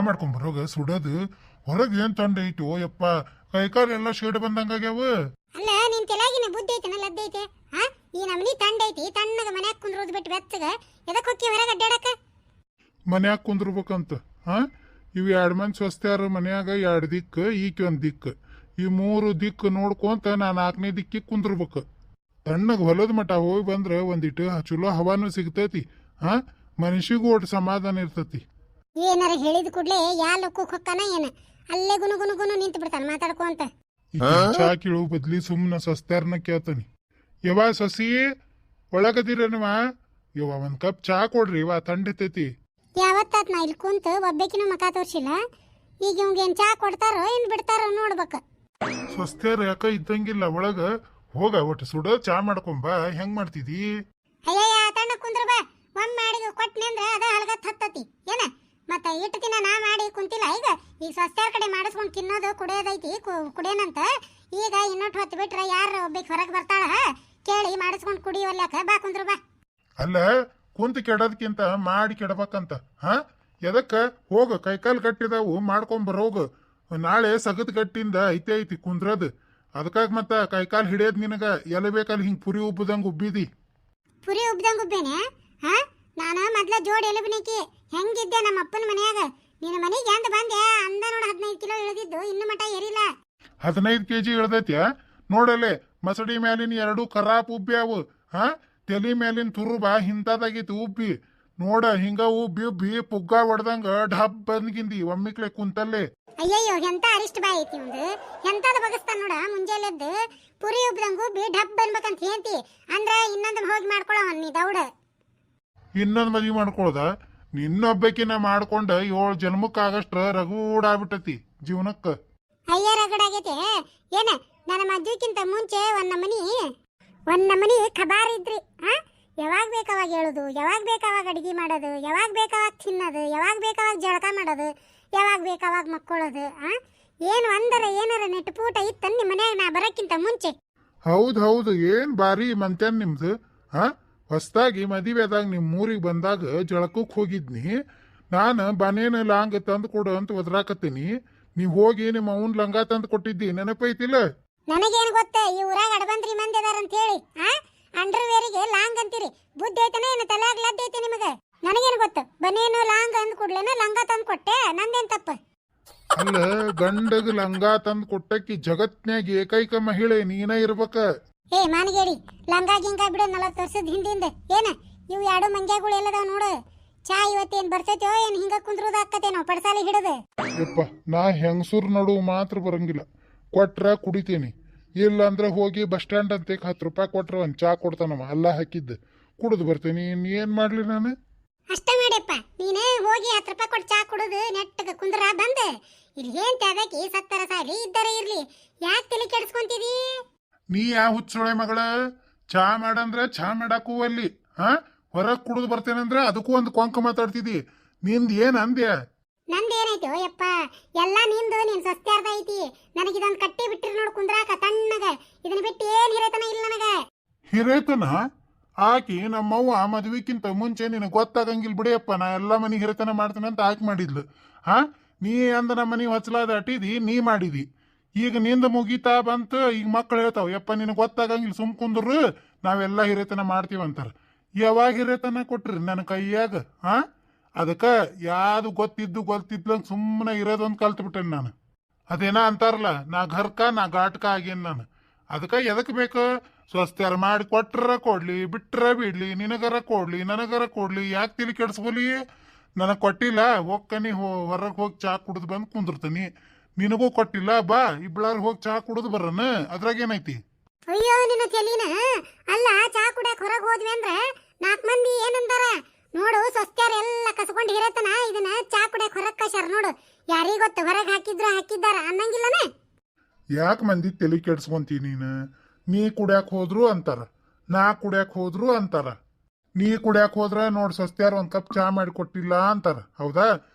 ಮಾಡ್ಕೊಂಡ್ ಬರೋಗ ಸುಡೋದು ಹೊರಗೆ ಏನ್ ತಂಡ ಐತಿ ಓ ಯಪ್ಪ ಕೈಕಾಲ ಎಲ್ಲ ಶೇಡ್ ಬಂದಂಗಾಗ್ಯಾವ. ಅಲ್ಲ ನಿನ್ ತೆಲಾಗಿನ ಬುದ್ಧಿ ಐತನ ಲದ್ದ ಐತೆ ಹಾ ಈ ನಮನಿ ತಂಡ ಐತಿ ತಣ್ಣಗ ಮನ್ಯಾಗ ಕುಂದ್ರೋದ್ ಬಿಟ್ಟು ಬೆಚ್ಚಗ ಎದಕ್ ಹೊಕ್ಕಿ ಹೊರಗೆ ಅಡ್ಡಾಡಕ ಮನ್ಯಾಗ ಕುಂದ್ರಬೇಕಂತ ಹಾ ಇವ್ 2 ಮಂದಿ ಸ್ವಸ್ತ್ಯಾರ ಮನ್ಯಾಗ 2 ದಿಕ್ಕು ಈಕಿ 1 ದಿಕ್ಕು ಈ 3 ದಿಕ್ಕು ನೋಡ್ಕೊಂತ ನಾ 4ನೇ ದಿಕ್ಕಿಗೆ ಕುಂದ್ರಬೇಕು. ತಣ್ಣಗ ಹೊಲದ ಮಠ ಹೋಗಿ ಬಂದ್ರ ಒಂದಿಟ್ಟು ಚಲೋ ಹವಾನು ಸಿಗ್ತೈತಿ ಹಾ ಮನುಷ್ಯಗೂ ಒಟ್ಟು ಸಮಾಧಾನ ಇರ್ತತಿ. ಏನಾರ ಹೇಳಿದ ಕೂಡ್ಲೆ ಯಾ ಲೊಕ್ಕಕ್ ಹೊಕ್ಕನ ಏನ ಅಲ್ಲೇ ಗುನು ಗುನು ಗುನು ನಿಂತು ಬಿಡ್ತಾನ ಮಾತಾಡ್ಕೊಂತ. ಚಾ ಕೀಳು ಬದ್ಲಿ ಸುಮ್ಮನ ಸ್ವಸ್ತ್ಯಾರನ ಕೇಳ್ತಾನಿ. ಯವ್ವ ಸಸಿ ಒಳಗದಿರನವ ಯವ್ವ 1 ಕಪ್ ಚಾ ಕೊಡ್ರಿ ವಾ ತಂಡಿತೈತಿ. ಯಾವತ್ತಾತ್ ನಾ ಇಲ್ಲಿ ಕುಂತ ಒಬ್ಬೇಕಿನ ಮಕ ತೋರ್ಸಿಲ್ಲ. ಈಗ ಇವಂಗೇನ್ ಚಾ ಕೊಡ್ತಾರೋ ಏನ್ ಬಿಡ್ತಾರೋ ನೋಡ್ಬೇಕ. ಸ್ವಸ್ತ್ಯಾರ ಯಾಕ ಇದ್ದಂಗಿಲ್ಲ ಒಳಗ ಹೋಗ ಒಟ್ಟು ಸುಡೋ ಚಾ ಮಾಡ್ಕೊಂಬ. ಹೆಂಗ್ ಮಾಡ್ತಿದಿ? ಅಯ್ಯಯ್ಯ ತಣ್ಣ ಕುಂದ್ರ ಬಾ ಒಮ್ಮೆ ಮಾಡಿ ಕೊಟ್ನಿ ಅಂದ್ರ ಅದ ಹಲಗತ್ ಹತ್ತತಿ ಏನ ಮತ್ತ ಇಟ್ಟು ದಿನ ನಾ ಮಾಡಿ ಕುಂತಿಲ್ಲ. ಈಗ ಸ್ವಸ್ತ್ಯಾರ ಕಡೆ ಮಾಡಿಸ್ಕೊಂಡ್ ತಿನ್ನೋದು ಕುಡಿಯೋದೈತಿ ಕುಡಿಯೋನಂತ. ಈಗ ಇನ್ನೊಟ್ಟು ಹೊತ್ತು ಬಿಟ್ರ ಯಾರ ಒಬ್ಬಕ್ಕೆ ಹೊರಗೆ ಬರ್ತಾಳ ಕೇಳಿ ಮಾಡಿಸ್ಕೊಂಡ್ ಕುಡಿಯೋಲ್ಯಾಕ ಬಾ ಕುಂದ್ರ ಬಾ. ಅಲ್ಲ ಕುಂತ ಕೆಡೋದಕ್ಕಿಂತ ಮಾಡಿ ಕೆಡಬೇಕಂತ ಹಾ ಎದಕ್ಕ ಹೋಗ ಕೈಕಾಲು ಗಟ್ಟಿದಾವು ಮಾಡ್ಕೊಂಡ್ ಬರೋಗ. ನಾಳೆ ಸಗದ್ ಗಟ್ಟಿಂದ ಐತಿ ಕುಂದ್ರದ್ ಅದಕ್ಕಾಗ ಮತ್ತ ಕೈಕಾಲು ಹಿಡಿಯೋದ್ ನಿನಗ ಎಲ್ಲಿ ಬೇಕಲ್ಲಿ ಹಿಂಗ್ ಪುರಿ ಉಬ್ಬದಂಗ ಉಬ್ಬಿದಿ. ಪುರಿ ಉಬ್ದಂಗ ಉಬ್ಬೇನೆ ಹಾ ನಾನು ಮೊದ್ಲ ಜೋಡಿ ಎಲುಬಿನಿಕಿ ಹೆಂಗಿದ್ದೆ ನಮ್ಮ ಅಪ್ಪನ ಮನ್ಯಾಗ. ನಿನ್ನ ಮನೆಗೆ ಎಂದ ಬಂದೆ ಅಂದ ನೋಡ 15 ಕಿಲೋ ಇಳಿದಿದ್ದು ಇನ್ನು ಮಟ ಏರಿಲ್ಲ. 15 kg ಇಳ್ದೈತ್ಯಾ ನೋಡಲೆ ಮಸಡಿ ಮ್ಯಾಲಿನ 2 ಕರಾಪ್ ಉಬ್ಬ್ಯಾವು ಹಾ ತಲಿ ಮ್ಯಾಲಿನ ತುರುಬ ಹಿಂತಾದಾಗೈತಿ ಉಬ್ಬಿ ನೋಡ ಹಿಂಗ ಉಬ್ಬಿ ಪುಗ್ಗ ಹೊಡ್ದಂಗ ಡಬ್ ಬಂದ್ಗಿಂದಿ ಒಮ್ಮಿಕ್ಲೆ ಕುಂತಲ್ಲೇ. ಅಯ್ಯಯ್ಯೋ ಎಂತ ಅರಿಷ್ಟ ಬಾಯ್ ಐತಿ ಒಂದು ಎಂತದ ಬಗಸ್ತಾನ ನೋಡ ಮುಂಜಾನೆದ್ದು ಪುರಿ ಉಬ್ದಂಗ ಉಬ್ಬಿ ಡಬ್ ಅನ್ಬೇಕಂತ ಹೇಳ್ತಿ ಅಂದ್ರ ಇನ್ನೊಂದ್ ಹೋಗಿ ಮಾಡ್ಕೊಳವ ನೀ ದೌಡ. ಇನ್ನೊಂದ್ ಮದ್ವಿ ಮಾಡ್ಕೊಳ್ದ ನಿನ್ನೊಬ್ಬಕಿನ ಮಾಡ್ಕೊಂಡ 7 ಜನ್ಮಕ್ಕಾಗಷ್ಟ ರಗೂಡಾಗ್ಬಿಟ್ಟತಿ ಜೀವನಕ್ಕ. ಅಯ್ಯ ರಗಡಾಗೈತೆ ಏನ ನನ್ನ ಮದ್ವಿಕ್ಕಿಂತ ಮುಂಚೆ ಒಂದ್ ನಮನಿ ಖಬಾರ್ ಇದ್ರಿ ಹಾ ಯಾವಾಗ ಬೇಕಾವಾಗ ಹೇಳುದು ಯಾವಾಗ ಬೇಕಾವಾಗ ಅಡಿಗೆ ಮಾಡೋದು ಯಾವಾಗ ಬೇಕಾವಾಗ ತಿನ್ನೋದು ಯಾವಾಗ ಬೇಕಾವಾಗ ಜಳಕ ಮಾಡೋದು ಯಾವಾಗ ಬೇಕಾವಾಗ ಮಕ್ಕೊಳ್ಳೋದು ಹಾ ಏನು ಅಂದರ ಏನಾರ ನೆಟ್ಟಪೂಟ ಇತ್ತ ನಿಮ್ಮ ಮನ್ಯಾಗ ನಾ ಬರಕ್ಕಿಂತ ಮುಂಚೆ. ಹೌದು ಏನ್ ಬಾರಿ ಮಂತ್ಯಾನ್ ನಿಮ್ದು ಹಾ ಹೊಸ್ದಾಗಿ ಮದುವೆದಾಗ ನಿಮ್ ಊರಿಗೆ ಬಂದಾಗ ಜಳಕಕ್ಕೆ ಹೋಗಿದ್ನಿ ನಾನು ಬನೇನ ಲಾಂಗ್ ತಂದು ಕೊಡು ಅಂತ ಒದ್ರಾಕತ್ತೀನಿ. ನೀವ್ ಹೋಗಿ ನಿಮ್ಮ ಅವನ್ ಲಂಗ ತಂದು ಕೊಟ್ಟಿದ್ದಿ ನೆನಪೈತಿಲ್ಲ? ನನಗೇನು ಗೊತ್ತ ಈ ಊರಾಗ ಅಡಬಂದ್ರಿ ಮಂದಿ ಅದಾರ ಅಂತ ಹೇಳಿ ಹಾ ಅಂಡರ್ವೇರಿಗೆ ಲಾಂಗ್ ಅಂತೀರಿ ಬುದ್ಧಿ ಐತನ ಏನು ತಲೆಯಾಗ ಲಡ್ಡ ಐತಿ ನಿಮಗ? ನನಗೇನು ಗೊತ್ತ ಬನೇನು ಲಾಂಗ್ ಅಂದ್ ಕೂಡ್ಲೇನ ಲಂಗ ತಂದು ಕೊಟ್ಟೆ ನಂದೇನ್ ತಪ್ಪ? ಅಲ್ಲ ಗಂಡಗ ಲಂಗ ತಂದು ಕೊಟ್ಟಕ್ಕಿ ಜಗತ್ನ್ಯಾಗ ಏಕೈಕ ಮಹಿಳೆ ನೀನ ಇರ್ಬೇಕ. ಏ ಮಾನಗೇಡಿ ಲಂಗ ಗಿಂಗ ಬಿಡು 40 ವರ್ಷದ ಹಿಂದಿಂದ ಏನ ಇವು 2 ಮಂಗ್ಯಾಗಳು ಎಲ್ಲದಾವ್ ನೋಡು. ಚಾ ಇವತ್ತೇನ್ ಬರ್ತೈತೋ ಏನ್ ಹಿಂಗ ಕುಂದ್ರೋದಾಕತೇನೋ ಪಡ್ಸಾಲಿ ಹಿಡದು. ಯಪ್ಪ ನಾ ಹೆಂಗಸೂರ್ ನಡು ಮಾತ್ರ ಬರಂಗಿಲ್ಲ. ಕೊಟ್ರ ಕುಡಿತೀನಿ ಇಲ್ಲ ಅಂದ್ರೆ ಹೋಗಿ ಬಸ್ ಸ್ಟ್ಯಾಂಡ್ ಅಂತ 10 ರೂಪಾಯಿ ಕೊಟ್ರ ಒಂದ್ ಚಾ ಕೊಡ್ತಾನವ ಅಲ್ಲ ಹಾಕಿದ್ದು ಕುಡಿದು ಬರ್ತೀನಿ. ಏನ್ ಮಾಡ್ಲಿ ನಾನು? ಅಷ್ಟ ಮಾಡಪ್ಪ ನೀನೇ ಹೋಗಿ 10 ರೂಪಾಯಿ ಕೊಟ್ಟು ಚಾ ಕುಡಿದು ನೆಟ್ಟಗ ಕುಂದ್ರ ಬಂದ ಇಲ್ಲಿ ಏನ್ ತ್ಯಾಗಕ್ಕೆ ಸತ್ತರ ಸಾಲಿ ಇದ್ದರ ಇರ್ಲಿ ಯಾಕೆ ತಲೆ ಕೆಡಿಸ್ಕೊಂತಿದಿ? ನೀ ಯಾವ ಹುಚ್ಚೊಳೆ ಮಗಳ ಚಾ ಮಾಡಂದ್ರ ಚಾ ಮಾಡಾಕು ಅಲ್ಲಿ ಹಾ ಹೊರಗ್ ಕುಡಿದು ಬರ್ತೇನಂದ್ರ ಅದಕ್ಕೂ ಒಂದು ಕೊಂಕ ಮಾತಾಡ್ತಿದಿ. ನಿಂದ ಏನ್ ಅಂದ್ಯ? ನಂದೇನಾಯ್ತು ಯಪ್ಪ ಎಲ್ಲ ನಿಂದು ನೀನ್ ಸಸ್ತ್ಯಾರ್ದ ಐತಿ. ನನಗಿದೊಂದು ಕಟ್ಟಿ ಬಿಟ್ಟಿರ್ ನೋಡ್ ಕುಂದ್ರಾಕ ತಣ್ಣಗ ಇದನ್ನ ಬಿಟ್ಟು ಏನ್ ಹಿರೇತನ ಇಲ್ಲ ನನಗ. ಹಿರೇತನ ಆಕಿ ನಮ್ಮವ್ವ ಮದ್ವಿಕ್ಕಿಂತ ಮುಂಚೆ ನಿನಗೆ ಗೊತ್ತಾಗಂಗಿಲ್ಲ ಬಿಡಿಯಪ್ಪ ನಾ ಎಲ್ಲಾ ಮನಿ ಹಿರೇತನ ಮಾಡ್ತೇನೆ ಅಂತ ಆಕಿ ಮಾಡಿದ್ಲು ಹಾ ನೀ ಅಂದ ನಮ್ಮ ಮನಿ ಹೊಚ್ಚಲಾದ ಅಟಿದಿ ನೀ ಮಾಡಿದಿ. ಈಗ ನಿಂದ ಮುಗಿತಾ ಬಂತ ಈಗ ಮಕ್ಕಳು ಹೇಳ್ತಾವ ಯಪ್ಪ ನಿನಗೆ ಗೊತ್ತಾಗಂಗಿಲ್ಲ ಸುಮ್ ಕುಂದ್ರು ನಾವೆಲ್ಲ ಹಿರೇತನ ಮಾಡ್ತೀವಂತಾರ. ಯಾವಾಗ ಹಿರೇತನ ಕೊಟ್ರಿ ನನ್ನ ಕೈಯಾಗ ಹಾ ಅದಕ್ಕ ಯಾವ್ದು ಗೊತ್ತಿದ್ಲಂಗ ಸುಮ್ಮನೆ ಇರೋದೊಂದು ಕಲ್ತು ಬಿಟ್ಟೇನೆ ನಾನು. ಅದೇನ ಅಂತಾರಲ್ಲ ನಾ ಘರ್ಕ ನಾ ಘಾಟ್ಕ ಆಗೇನ್ ನಾನು. ಅದಕ್ಕ ಎದಕ್ ಬೇಕು ಸ್ವಸ್ತ್ಯಾರ ಮಾಡಿ ಕೊಟ್ರ ಕೊಡ್ಲಿ ಬಿಟ್ರ ಬಿಡ್ಲಿ ನಿನಗರ ಕೊಡ್ಲಿ ನನಗರ ಕೊಡ್ಲಿ ಯಾಕೆ ತಿಳಿ ಕೆಡ್ಸ್ಕೊಲಿ? ನನಗ್ ಕೊಟ್ಟಿಲ್ಲ ಹೋಗ್ಕನಿ ಹೊರಗೆ ಹೋಗಿ ಚಾ ಕುಡಿದು ಬಂದು ಕುಂದಿರ್ತೀನಿ. ನಿನಗೂ ಕೊಟ್ಟಿಲ್ಲ ಬಾ ಇಬ್ಬಳಾರು ಹೋಗಿ ಚಾ ಕುಡಿದು ಬರನ ಅದ್ರಾಗೇನೈತಿ? ಅಯ್ಯೋ ನಿನ್ನ ತೆಲಿನ ಅಲ್ಲ ಚಾ ಕುಡಿಯಕ್ ಹೊರಗೆ ಹೋದ್ವಿ ಅಂದ್ರ 4 ಮಂದಿ ಏನಂತಾರ ನೋಡು ಸ್ವಸ್ತ್ಯಾರ ಎಲ್ಲ ಕಸ್ಕೊಂಡು ಹಿರೇತನ ಇದನ್ನ ಚಾ ಕುಡಿಯಕ್ ಹೊರಗ್ ಕಳ್ಸ್ಯಾರ ನೋಡು ಯಾರಿಗ ಗೊತ್ತ ಹೊರಗೆ ಹಾಕಿದ್ದಾರ ಅನ್ನಂಗಿಲ್ಲನೆ. ಯಾಕೆ ಮಂದಿ ತಲೆ ಕೆಡ್ಸ್ಕೊಂತಿ ನೀನು? ನೀ ಕುಡ್ಯಾಕ್ ಹೋದ್ರು ಅಂತಾರ ನಾ ಕುಡ್ಯಾಕ್ ಹೋದ್ರು ಅಂತಾರ. ನೀ ಕುಡ್ಯಾಕ್ ಹೋದ್ರ ನೋಡ್ ಸ್ವಸ್ತ್ಯಾರ 1 ಕಪ್ ಚಾ ಮಾಡಿ ಕೊಟ್ಟಿಲ್ಲ ಅಂತಾರ ಹೌದಾ?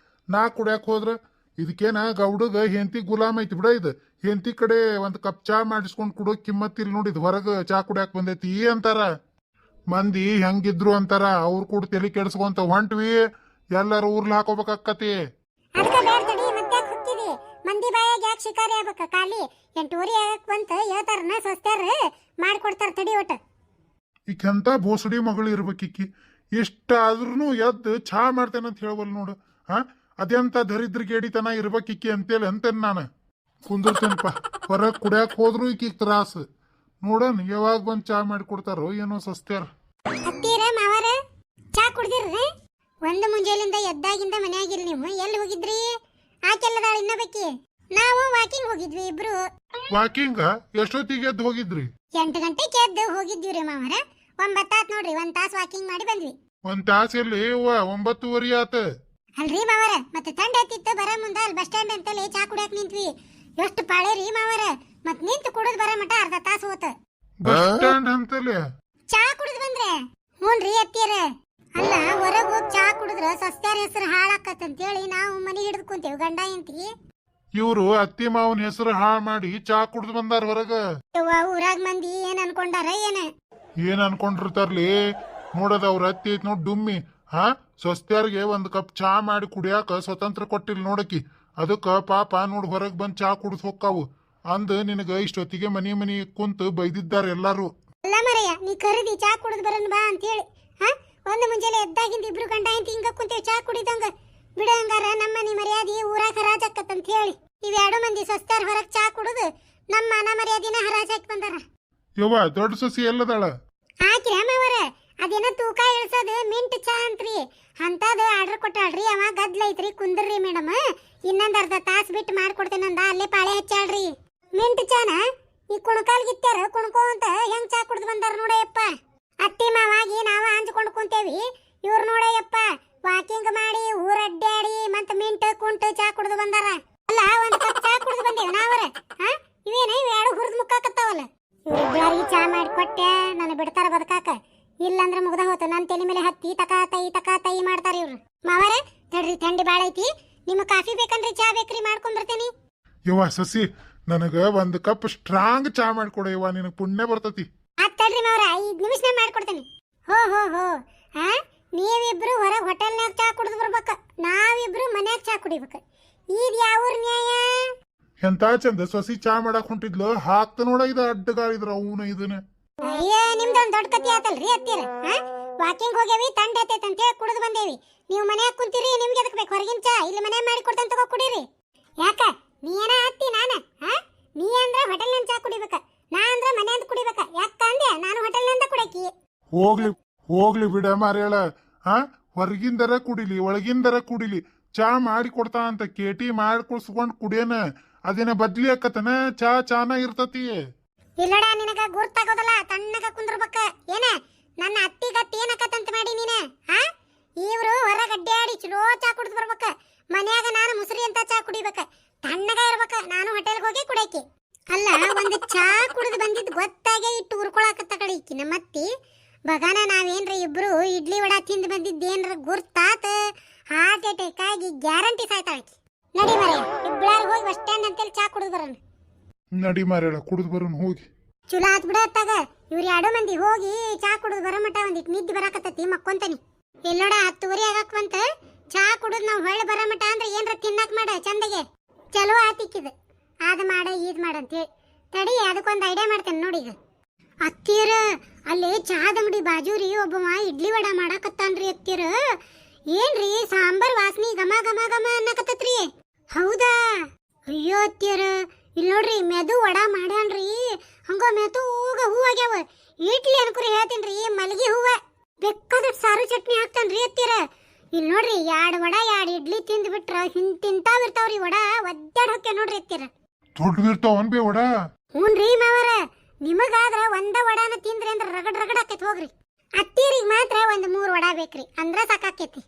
ನಾ ಕುಡ್ಯಾಕ್ ಹೋದ್ರ ಇದಕ್ಕೇನ ಗೌಡಗ ಹೆಂಡತಿ ಗುಲಾಮ್ ಐತಿ ಬಿಡ. ಇದು ಹೆಂಡತಿ ಕಡೆ 1 ಕಪ್ ಚಾ ಮಾಡಿಸ್ಕೊಂಡ್ ಕುಡೋ ಕಿಮ್ಮತ್ತಿಲ್ ನೋಡಿದ್ ಹೊರಗ ಚಾ ಕುಡ್ಯಾಕ್ ಬಂದೈತಿ ಅಂತಾರ. ಮಂದಿ ಹೆಂಗಿದ್ರು ಅಂತಾರ ಅವ್ರು ಕೂಡ ತಲೆ ಕೆಡ್ಸ್ಕೊಂತ ಹೊಂಟ್ವಿ ಎಲ್ಲಾರು ಊರ್ಲ್ ಹಾಕೋಬೇಕಾಕತಿ. ಅದಕ್ಕೆ ಬೇಡ ಮಂದಿ ಬಾಯಾಗ ಯಾಕೆ ಶಿಕಾರಿ ಆಗ್ಬೇಕ ಖಾಲಿ 8:30 ಆಗಕ್ ಬಂತ ಹೇಳ್ತಾರನ ಸ್ವಸ್ತ್ಯಾರ ಮಾಡ್ಕೊಡ್ತಾರ ತಡಿ ಒಟ್ಟ. ಈಕೆಂತ ಬೋಸಡಿ ಮಗಳು ಇರ್ಬೇಕಿಕ್ಕಿ, ಎಷ್ಟಾದ್ರೂ ಎದ್ದು ಚಾ ಮಾಡ್ತೇನೆ ಅಂತ ಹೇಳವಲ್ ನೋಡು. ಅದೆಂತ ದರಿದ್ರಗೇಡಿತನ ಇರ್ಬೇಕಿಕ್ಕಿ ಅಂತೇಳಿ ಅಂತೇನೆ ನಾನು ಕುಂದಿರ್ತೇನಪ್ಪ. ಹೊರಗೆ ಕುಡಿಯಾಕ ಹೋದ್ರು ಈಕಿಗೆ ತ್ರಾಸ. ನೋಡೋಣ ಯಾವಾಗ ಬಂದು ಚಾ ಮಾಡಿಕೊಡ್ತಾರೋ ಏನೋ ಸಸ್ತ್ಯಾರ. ಅತ್ತೀರ ಮಾವಾರ ಚಾ ಕುಡ್ದಿರ್ರಿ? ಒಂದು ಮುಂಜಾಲಿಂದ ಎದ್ದಾಗಿಂದ ಮನ್ಯಾಗಿರಿ ನೀವು. ಎಲ್ಲಿ ಹೋಗಿದ್ರಿ? ಆಕೆಲ್ಲದಾಳ ಇನ್ನೊಬ್ಬಕಿ. ನಾವು ವಾಕಿಂಗ್ ಹೋಗಿದ್ವಿ ಇಬ್ರು. ವಾಕಿಂಗ ಎಷ್ಟೊತ್ತಿಗೆ ಎದ್ದು ಹೋಗಿದ್ರಿ? 8 ಗಂಟೆಗೆ ಎದ್ದು ಹೋಗಿದ್ವಿ ಮಾವಾರ. 9 ಆತ್ ನೋಡ್ರಿ, 1 ತಾಸು ವಾಕಿಂಗ್ ಮಾಡಿ ಬಂದ್ವಿ. 1 ತಾಸು ಎಲ್ಲಿ 9:30 ಆತ. ಅಲ್ರಿ ಮಾವಾರ, ಮತ್ತೆ ತಂಡ ಹತ್ತಿತ್ತು ಬರ ಮುಂದ ಅಲ್ಲಿ ಬಸ್ ಸ್ಟ್ಯಾಂಡ್ ಅಂತೇಳಿ ಚಾ ಕುಡಿಯಾಕ ನಿಂತ್ವಿ. ಎಷ್ಟು ಪಾಳೆ ರೀ ಮಾವಾರ, ಮತ್ ನಿಂತು ಕುಡಿದ್ ಬರ ಮಟ ಅರ್ಧ ತಾಸು ಹೋತ. ಬಸ್ ಸ್ಟ್ಯಾಂಡ್ ಅಂತಲೇ ಚಾ ಕುಡಿದ್ ಬಂದ್ರೆ? ಹ್ಞೂನ್ರಿ ಅತ್ತಿಯರ. ಅಲ್ಲ, ಹೊರಗ್ ಹೋಗಿ ಚಾ ಕುಡಿದ್ರ ಸಸ್ತ್ಯಾರ ಹೆಸರು ಹಾಳಾಕತ್ತಂತೇಳಿ ನಾವು ಮನೆ ಹಿಡಿದು ಕುಂತೇವ್ ಗಂಡ ಎಂತಿ. ಇವ್ರು ಅತ್ತಿ ಮಾವನ ಹೆಸರು ಹಾಳು ಮಾಡಿ ಚಾ ಕುಡ್ದು ಬಂದಾರ ಹೊರಗ. ಊರಾಗ ಮಂದಿ ಏನ್ ಅನ್ಕೊಂಡಾರ ಏನ್ ಅನ್ಕೊಂಡಿರ್ತಾರ್ಲಿ? ನೋಡದ ಅವ್ರ ಅತ್ತಿ ಐತ್ ನೋಡ್ ಡುಮ್ಮಿ. ಸ್ವಸ್ತ್ಯಾರಿಗೆ 1 ಕಪ್ ಚಾ ಮಾಡಿ ಕುಡಿಯಾಕ ಸ್ವತಂತ್ರ ಕೊಟ್ಟಿಲ್ ನೋಡಕಿ. ಅದಕ್ಕ ಪಾಪ ನೋಡ್ ಹೊರಗ್ ಬಂದ್ ಚಾ ಕುಡ್ದು ಹೋಗ್ಕಾವು ಅಂದ್ ನಿನಗ ಇಷ್ಟೊತ್ತಿಗೆ ಮನಿ ಕುಂತು ಬೈದಿದ್ದಾರೆ ಎಲ್ಲಾರು. ಅಲ್ಲ ಮರಯ್ಯ, ನೀ ಕರೆದಿ ಚಾ ಕುಡಿದ್ ಬರನ್ ಬಾ ಅಂತೇಳಿ. ಒಂದು ಮುಂಜಾನೆ ಎದ್ದಾಗಿಂದ ಇಬ್ರು ಗಂಡ ಎಂತಿ ಹಿಂಗ ಕುಂತೇವ್ ಚಾ ಕುಡಿದಂಗ. ಬಿಡಂಗಾರ ನಮ್ಮ ಮನಿ ಮರ್ಯಾದಿ ಊರಾಗ ಹರಾಜಾಕತ್ತಂತ ಹೇಳಿ ಇವೆರಡು ಮಂದಿ ಸ್ವಸ್ತ್ಯಾರ ಹೊರಗ್ ಚಾ ಕುಡುದು ನಮ್ಮ ಮಾನ ಮರ್ಯಾದಿನ ಹರಾಜಾಕಿ ಬಂದಾರ. ಯವ್ವ, ದೊಡ್ಡ ಸೊಸಿ ಎಲ್ಲದಾಳ? ಆಕ್ರಿ ಅಮ್ಮವರ ಅದೇನ ತೂಕ ಇಳಿಸೋದು ಮಿಂಟ್ ಚಾ ಅಂತ್ರಿ. ಅಂತದ ಆರ್ಡರ್ ಕೊಟ್ಟಾಳ್ರಿ. ಅವ ಗದ್ಲೈತ್ರಿ, ಕುಂದ್ರಿ ಮೇಡಮ್, ಇನ್ನೊಂದ್ ಅರ್ಧ ತಾಸ್ ಬಿಟ್ಟು ಮಾಡ್ಕೊಡ್ತೇನಂದ ಅಲ್ಲೇ ಪಾಳೆ ಹಚ್ಚಾಳ್ರಿ. ಮಿಂಟ್ ಚಾನ ಈ ಕುಣಕಾಲ್ಗಿತ್ತಾರ ಕುಣ್ಕೋ ಅಂತ ಹೆಂಗ್ ಚಾ ಕುಡ್ದು ಬಂದಾರ ನೋಡಯ್ಯಪ್ಪ. ಅತ್ತಿ ಮಾವಾಗಿ ನಾವ ಅಂಜ್ಕೊಂಡ್ ಕುಂತೇವಿ, ಇವ್ರು ನೋಡಯ್ಯಪ್ಪ ವಾಕಿಂಗ್ ಮಾಡಿ ಊರಡ್ಡಾಡಿ ಮತ್ತ ಮಿಂಟ್ ಕುಂಟು ಚಾ ಕುಡ್ದು ಬಂದಾರ. ಅಲ್ಲ, 1 ಕಪ್ ಚಾ ಕುಡ್ದು ಬಂದೇವ ನಾವರ. ಇವೇನ ಇವೆರಡು ಹುರಿದ್ ಮುಕ್ಕಾಕತ್ತಾವಲ್ಲ. ಇವ್ರಿಬ್ಬರಿಗೆ ಚಾ ಮಾಡಿ ಕೊಟ್ಟೆ ನನ್ನ ಬಿಡ್ತಾರ ಬದುಕಾಕ. ಇಲ್ಲಂದ್ರ ಮುಗ್ದ ಹೋತು. ನನ್ನ ತಲೆ ಮೇಲೆ ಹತ್ತಿ ತಕ ತೈ ಮಾಡ್ತಾರ ಇವ್ರು. ಮಾವರೇ ತಡ್ರಿ, ಥಂಡಿ ಬಾಳ ಐತಿ. ನಿಮ್ಮ ಕಾಫಿ ಬೇಕಂದ್ರೆ ಚಾ ಬೇಕ್ರಿ, ಮಾಡ್ಕೊಂಡ್ ಬರ್ತೇನಿ. ಯವ್ವ ಸಸಿ, ನನಗ 1 ಕಪ್ ಸ್ಟ್ರಾಂಗ್ ಚಾ ಮಾಡ್ಕೊಡ ಯವ್ವ, ನಿನಗ್ ಪುಣ್ಯ ಬರ್ತತಿ. ತಡ್ರಿ ಮಾವ್ರ, 5 ನಿಮಿಷ ಮಾಡ್ಕೊಡ್ತೇನೆ. ಹೋ ನೀವಿಬ್ರು ಹೊರಗ್ ಹೋಟೆಲ್ನಾಗ ಚಾ ಕುಡಿದು ಬರ್ಬೇಕ, ನಾವಿಬ್ರು ಮನ್ಯಾಗ ಚಾ ಕುಡಿಬೇಕ. ಇದ್ ಯಾವ ನ್ಯಾಯ? ಎಂತ ಚಂದ ಸೊಸಿ ಚಾ ಮಾಡಕ್ ಹೊಂಟಿದ್ಲು, ಹಾಕ್ತ ನೋಡ ಇದು ಅಡ್ಡಗಾಳಿದ್ರ ಅವನ ಇದನ್ನ. ಅಯ್ಯ, ನಿಮ್ದೊಂದ್ ದೊಡ್ಡ ಕತಿ ಆತಲ್ರಿ ಅತ್ತೀರ. ವಾಕಿಂಗ್ ಹೋಗ್ಯಾವಿ, ತಂಡ ಹತ್ತೈತೆ ಅಂತ ಹೇಳಿ ಕುಡಿದು ಬಂದೇವಿ. ನೀವು ಮನ್ಯಾಗ ಕುಂತೀರಿ, ನಿಮ್ಗೆ ಎದಕ್ ಬೇಕು ಹೊರಗಿನ ಚಾ? ಇಲ್ಲಿ ಮನೆ ಮಾಡಿ ಕೊಡ್ತೇನೆ, ತಗೋ ಕುಡೀರಿ. ಯಾಕ ನೀ ಏನ ಅತ್ತಿ ನಾನ? ನೀ ಅಂದ್ರ ಹೋಟೆಲ್ನಿಂದ ಚಾ ಕುಡಿಬೇಕ, ನಾ ಅಂದ್ರ ಮನೆಯಿಂದ ಕುಡಿಬೇಕ. ಯಾಕ ಅಂದೆ ನಾನು ಹೋಟೆಲ್ನಿಂದ ಕುಡಕಿ. ಹೋಗ್ಲಿ ಬಿಡ ಮಾರೇಳ. ಹೊರಗಿಂದರ ಕುಡಿಲಿ ಒಳಗಿಂದರ ಕುಡಿಲಿ, ಚಾ ಮಾಡಿ ಕೊಡ್ತಾ ಅಂತ ಕೇಟಿ ಮಾಡ್ಕೊಳ್ಸ್ಕೊಂಡ್ ಕುಡಿಯನ. ಅದೇನ ಬದ್ಲಿ ಆಕತನ? ಚಾನ ಇರ್ತತಿ. ಇಲ್ಲಡ, ನಿನಗ ಗುರ್ತಾಗೋದಲ್ಲ, ತಣ್ಣಗ ಕುಂದ್ರಬೇಕ. ಏನ ನನ್ನ ಅತ್ತಿ ಗತ್ತಿ ಏನಕತ್ತಂತ ಮಾಡಿ ನೀನ? ಇವ್ರು ಹೊರಗ ಅಡ್ಡಾಡಿ ಚಲೋ ಚಾ ಕುಡಿದು ಬರ್ಬೇಕ, ಮನ್ಯಾಗ ನಾನು ಮುಸ್ರಿ ಅಂತ ಚಾ ಕುಡಿಬೇಕ, ತಣ್ಣಗ ಇರ್ಬೇಕ. ನಾನು ಹೋಟೆಲ್ಗೆ ಹೋಗಿ ಕುಡಕಿ. ಅಲ್ಲ, ಒಂದು ಚಾ ಕುಡಿದು ಬಂದಿದ್ ಗೊತ್ತಾಗೆ ಇಟ್ಟು ಉರ್ಕೊಳಕತ್ತ ಕಡೆ ಈಕಿ ನಮ್ಮತ್ತಿ. ಬಗಾನ ನಾವೇನ್ರ ಇಬ್ರು ಇಡ್ಲಿ ವಡ ತಿಂದು ಬಂದಿದ್ದೇನ್ರ ಗುರ್ತಾತ, ಹಾರ್ಟ್ ಅಟ್ಯಾಕ್ ಆಗಿ ಗ್ಯಾರಂಟಿ ಸಾಯ್ತಾಳಕಿ. ನಡಿ ಮರೆ, ಇಬ್ಬಳಾರ ಹೋಗಿ ಬಸ್ ಸ್ಟ್ಯಾಂಡ್ ಅಂತೇಳಿ ಚಾ ಕುಡಿದು ಬರೋಣ. ನಡಿ ಮಾರೇಳ, ಕುಡಿದು ಬರೋಣ ಹೋಗಿ. ಚಲೋ ಆತ್ ಬಿಡತ್ತಾಗ. ಇವ್ರು 2 ಮಂದಿ ಹೋಗಿ ಚಾ ಕುಡಿದು ಬರೋ ಮಟ ಒಂದಿಟ್ಟು ನಿದ್ದೆ ಬರಾಕತ್ತತಿ, ಮಕ್ಕೊಂತಾನಿ. ಎಲ್ಲೋಡ 10:30 ಆಗಕ್ವಂತ. ಚಾ ಕುಡಿದು ನಾವು ಹೊಳ್ಳಿ ಬರೋ ಮಟ ಅಂದ್ರೆ ಏನ್ರ ತಿನ್ನಕ್ ಮಾಡ ಚಂದಗೆ. ಚಲೋ ಆತಿಕ್ಕಿದ, ಅದ್ ಮಾಡ ಇದ್ ಮಾಡ ಅಂತೇಳಿ. ತಡಿ, ಅದಕ್ಕೊಂದು ಐಡಿಯಾ ಮಾಡ್ತೇನೆ ನೋಡಿ. ಈಗ ಅತ್ತೀರ ಅಲ್ಲಿ ಚಹಾದ ಅಂಗಡಿ ಬಾಜೂರಿ ಒಬ್ಬವ ಇಡ್ಲಿ ವಡ ಮಾಡಾಕತ್ತಾನ್ರಿ. ಅತ್ತೀರ ಏನ್ರಿ ಸಾಂಬಾರ್ ವಾಸನಿ ಘಮ ಅನ್ನಕತ್ತತ್ರಿ. ಹೌದಾ? ಅಯ್ಯೋ ಅತ್ತೀರ, ಇಲ್ಲಿ ನೋಡ್ರಿ ಮೆದು ವಡ ಮಾಡ್ಯಾನ್ರಿ. ಹಂಗ ಮೆತೂಗ ಹೂ ಆಗ್ಯಾವ. ಇಡ್ಲಿ ಅನ್ಕುರಿ ಹೇಳ್ತೀನ್ರಿ, ಮಲ್ಗಿ ಹೂವ ಬೇಕಾದ ಸಾರು ಚಟ್ನಿ ಹಾಕ್ತಾನ್ರಿ ಅತ್ತೀರ. ಇಲ್ಲಿ ನೋಡ್ರಿ 2 ವಡ 2 ಇಡ್ಲಿ ತಿಂದ್ ಬಿಟ್ರ ತಿಂತಾವಿರ್ತಾವ್ರಿ ವಡ. ಒದ್ದಾಡ್ ಹೊಕ್ಕೆ ನೋಡ್ರಿ ಅತ್ತೀರ. ದೊಡ್ಡವಿರ್ತಾವ ಅನ್ಬೇ ವಡ. ಹ್ಞೂನ್ರಿ ಮಾವರ, ನಿಮಗಾದ್ರ ಒಂದ ವಡಾನ ತಿಂದ್ರಿ ಅಂದ್ರ ರಗಡ್ ಆಕೈತಿ ಹೋಗ್ರಿ. ಅತ್ತೀರಿಗೆ ಮಾತ್ರ 1-3 ವಡ ಬೇಕ್ರಿ, ಅಂದ್ರ ಸಾಕಾಕೈತಿ.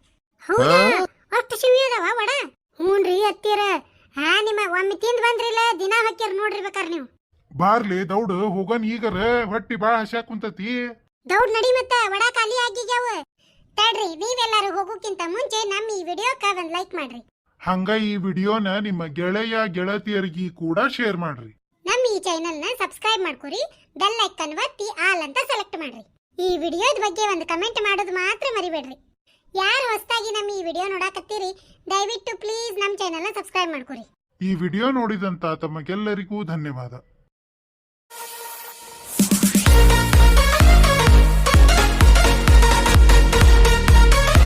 ಹೌದಾ? ಅಷ್ಟು ಶಿವಿ ಅದಾವ ವಡ? ಹ್ಞೂನ್ರಿ ಅತ್ತೀರ. ನಿಮ್ಮ ಒಮ್ಮೆ ತಿಂದ್ ಬಂದ್ರಿಲ್ಲ, ದಿನ ಹಾಕ್ಯಾರ ನೋಡ್ರಿ ಬೇಕಾರ ನೀವು. ಬಾರ್ಲಿ ದೌಡ್ ಹೋಗನ್, ಈಗರ ಹೊಟ್ಟಿ ಬಾಳ ಹಸ್ಯಾಕ್ ಕುಂತತಿ. ದೌಡ್ ನಡಿ, ಮತ್ತ ವಡ ಖಾಲಿ ಆಗಿಗ್ಯಾವ. ತಡ್ರಿ, ನೀವೆಲ್ಲರೂ ಹೋಗೋಕ್ಕಿಂತ ಮುಂಚೆ ನಮ್ಮ ಈ ವಿಡಿಯೋಕ್ಕ ಒಂದ್ ಲೈಕ್ ಮಾಡ್ರಿ. ಹಂಗ ಈ ವಿಡಿಯೋನ ನಿಮ್ಮ ಗೆಳತಿಯರಿಗೆ ಕೂಡ ಶೇರ್ ಮಾಡ್ರಿ. ನಮ್ಮ ಈ ಚಾನೆಲ್ನ ಸಬ್ಸ್ಕ್ರೈಬ್ ಮಾಡ್ಕೊರಿ, ಬೆಲ್ ಐಕಾನ್ ಒತ್ತಿ ಆಲ್ ಅಂತ ಸೆಲೆಕ್ಟ್ ಮಾಡ್ರಿ. ಈ ವಿಡಿಯೋದ ಬಗ್ಗೆ ಒಂದು ಕಮೆಂಟ್ ಮಾಡೋದು ಮಾತ್ರ ಮರಿಬೇಡ್ರಿ. ಯಾರು ಹೊಸದಾಗಿ ನಮ್ಮ ಈ ವಿಡಿಯೋ ನೋಡಾಕತ್ತೀರಿ, ದಯವಿಟ್ಟು ಪ್ಲೀಸ್ ನಮ್ಮ ಚಾನೆಲ್ನ ಸಬ್ಸ್ಕ್ರೈಬ್ ಮಾಡ್ಕೊರಿ. ಈ ವಿಡಿಯೋ ನೋಡಿದಂತ ತಮಗೆಲ್ಲರಿಗೂ ಧನ್ಯವಾದ.